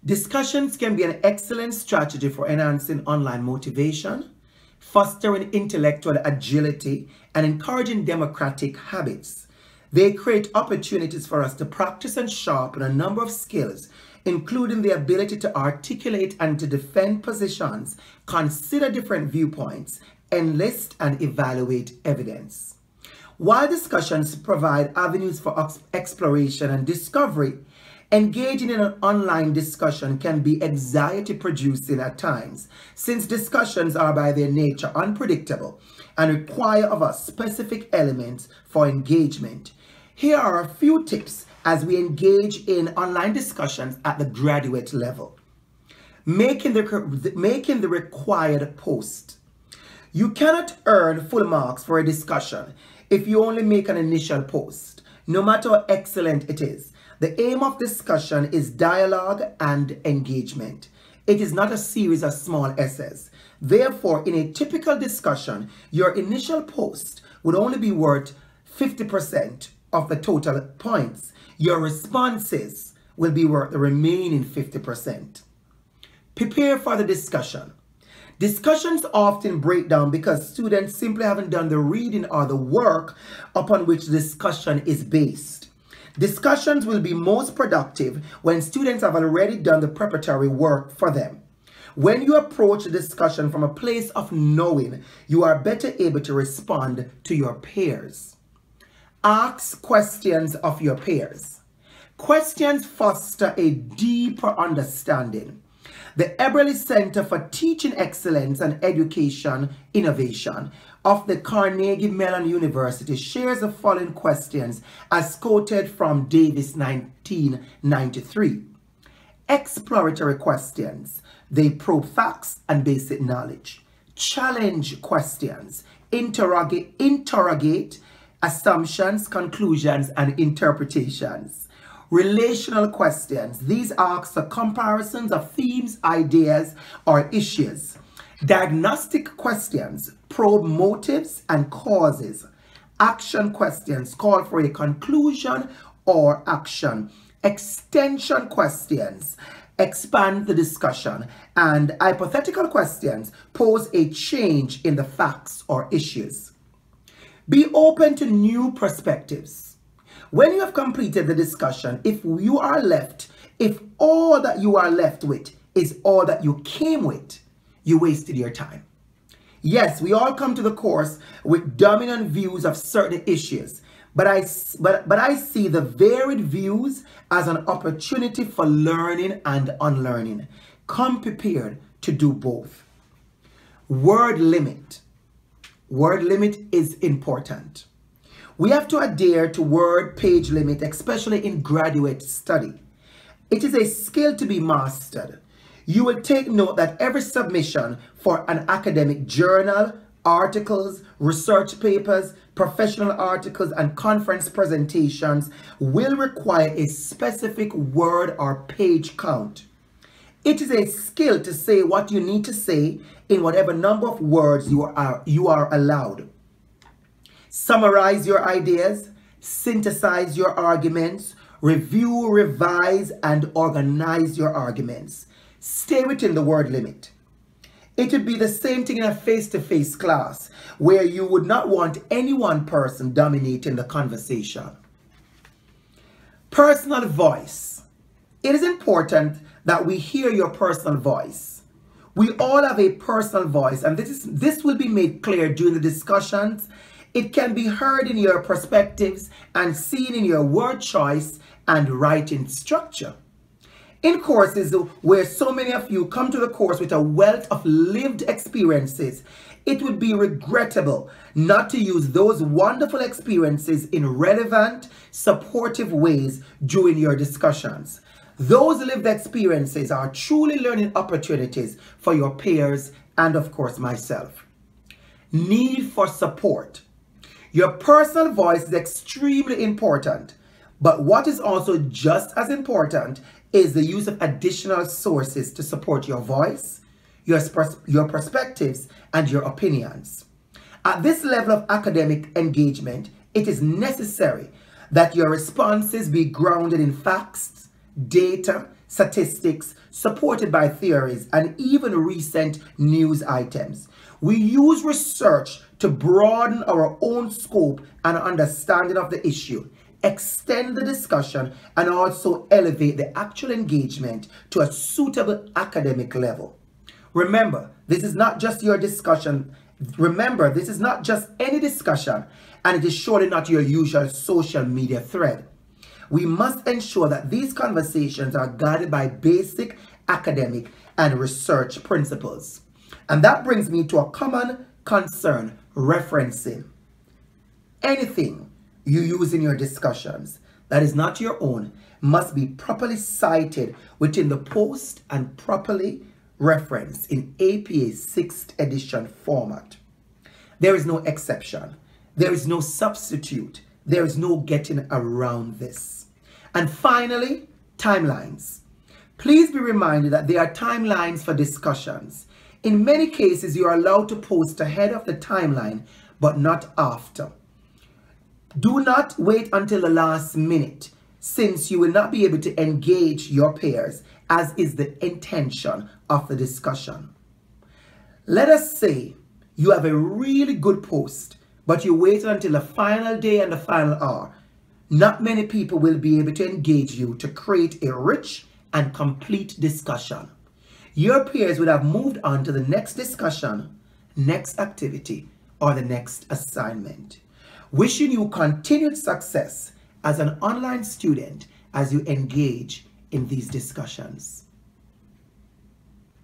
Discussions can be an excellent strategy for enhancing online motivation, fostering intellectual agility, and encouraging democratic habits. They create opportunities for us to practice and sharpen a number of skills, including the ability to articulate and to defend positions, consider different viewpoints, enlist and evaluate evidence. While discussions provide avenues for exploration and discovery, engaging in an online discussion can be anxiety-producing at times, since discussions are by their nature unpredictable and require of us specific elements for engagement. Here are a few tips as we engage in online discussions at the graduate level. Making the required post. You cannot earn full marks for a discussion if you only make an initial post, no matter how excellent it is. The aim of discussion is dialogue and engagement. It is not a series of small essays. Therefore, in a typical discussion, your initial post would only be worth 50% of the total points. Your responses will be worth the remaining 50%. Prepare for the discussion. Discussions often break down because students simply haven't done the reading or the work upon which the discussion is based. Discussions will be most productive when students have already done the preparatory work for them. When you approach the discussion from a place of knowing, you are better able to respond to your peers. Ask questions of your peers. Questions foster a deeper understanding. The Eberly Center for Teaching Excellence and Education Innovation of the Carnegie Mellon University shares the following questions as quoted from Davis 1993. Exploratory questions. They probe facts and basic knowledge. Challenge questions. Interrogate assumptions, conclusions, and interpretations. Relational questions. These ask for comparisons of themes, ideas, or issues. Diagnostic questions probe motives and causes. Action questions call for a conclusion or action. Extension questions expand the discussion. And hypothetical questions pose a change in the facts or issues. Be open to new perspectives. When you have completed the discussion, if all that you are left with is all that you came with, you wasted your time. Yes, we all come to the course with dominant views of certain issues, but I see the varied views as an opportunity for learning and unlearning. Come prepared to do both. Word limit. Word limit is important. We have to adhere to word page limit, especially in graduate study. It is a skill to be mastered. You will take note that every submission for an academic journal, articles, research papers, professional articles, and conference presentations will require a specific word or page count. It is a skill to say what you need to say in whatever number of words you are allowed. Summarize your ideas, synthesize your arguments, review, revise, and organize your arguments. Stay within the word limit. It would be the same thing in a face-to-face class where you would not want any one person dominating the conversation. Personal voice. It is important that we hear your personal voice. We all have a personal voice, and this will be made clear during the discussions. It can be heard in your perspectives and seen in your word choice and writing structure. In courses where so many of you come to the course with a wealth of lived experiences, it would be regrettable not to use those wonderful experiences in relevant, supportive ways during your discussions. Those lived experiences are truly learning opportunities for your peers and, of course, myself. Need for support. Your personal voice is extremely important, but what is also just as important is the use of additional sources to support your voice, your perspectives, and your opinions. At this level of academic engagement, it is necessary that your responses be grounded in facts, data, statistics, supported by theories, and even recent news items. We use research to broaden our own scope and understanding of the issue, extend the discussion, and also elevate the actual engagement to a suitable academic level. Remember, this is not just your discussion. Remember, this is not just any discussion, and it is surely not your usual social media thread. We must ensure that these conversations are guided by basic academic and research principles. And that brings me to a common concern: referencing. Anything you use in your discussions that is not your own must be properly cited within the post and properly referenced in APA's 6th edition format. There is no exception. There is no substitute. There is no getting around this. And finally, timelines. Please be reminded that there are timelines for discussions. In many cases, you are allowed to post ahead of the timeline, but not after. Do not wait until the last minute, since you will not be able to engage your peers, as is the intention of the discussion. Let us say you have a really good post, but you wait until the final day and the final hour. Not many people will be able to engage you to create a rich and complete discussion. Your peers would have moved on to the next discussion, next activity, or the next assignment. Wishing you continued success as an online student as you engage in these discussions.